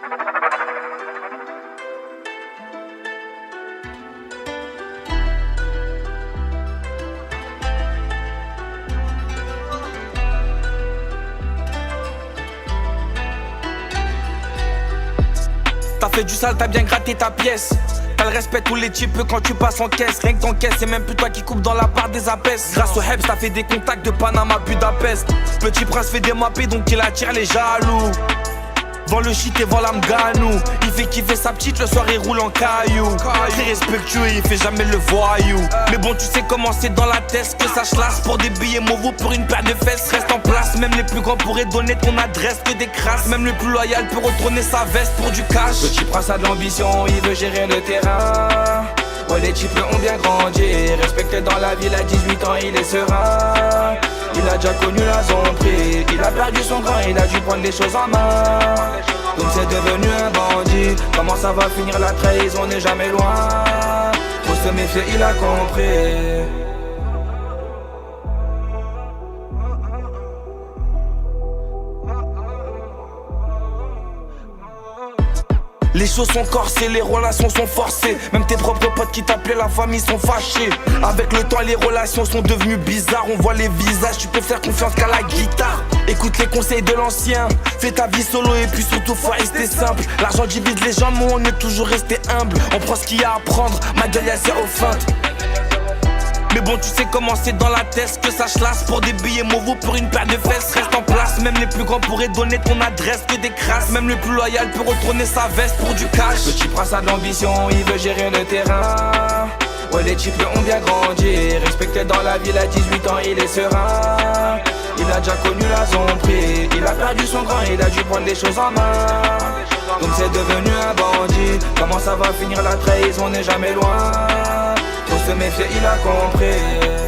T'as fait du sale, t'as bien gratté ta pièce. T'as le respect tous les types quand tu passes en caisse. Rien que t'encaisses, c'est même plus toi qui coupe dans la part des apaises. Grâce au Hebs, t'as fait des contacts de Panama, Budapest. Petit prince fait des mappés donc il attire les jaloux. Vend le shit et vend la mganou. Il fait kiffer sa petite, le soir il roule en caillou. Très respectueux, il fait jamais le voyou. Mais bon, tu sais comment c'est dans la tête, que ça se lasse pour des billets mauvais, pour une paire de fesses. Reste en place, même les plus grands pourraient donner ton adresse que des crasses. Même le plus loyal peut retourner sa veste pour du cash. Petit prince a de l'ambition, il veut gérer le terrain. Ouais, les types ont bien grandi, respecté dans la ville à 18 ans, il est serein. Il a déjà connu la zombie, il a perdu son grand, il a dû prendre les choses en main. Donc c'est devenu un bandit. Comment ça va finir la trahison n'est jamais loin. Faut se méfier, il a compris. Les choses sont corsées, les relations sont forcées. Même tes propres potes qui t'appelaient la famille sont fâchés. Avec le temps les relations sont devenues bizarres. On voit les visages, tu peux faire confiance qu'à la guitare. Écoute les conseils de l'ancien. Fais ta vie solo et puis surtout faut rester simple. L'argent divise les gens mais on est toujours resté humble. On prend ce qu'il y a à prendre, ma gueule y'a zéro feinte. Mais bon, tu sais comment c'est dans la tête, que ça se lasse pour des billets mauvais, pour une paire de fesses. Reste en place, même les plus grands pourraient donner ton adresse que des crasses. Même le plus loyal peut retourner sa veste pour du cash. Petit prince a de l'ambition, il veut gérer le terrain. Ouais, les types ont bien grandi, respecté dans la ville à 18 ans, il est serein. Il a déjà connu la zombie, il a perdu son grand, il a dû prendre les choses en main. Donc c'est devenu un bandit. Comment ça va finir la trahison n'est jamais loin. Faut se méfier, il a compris.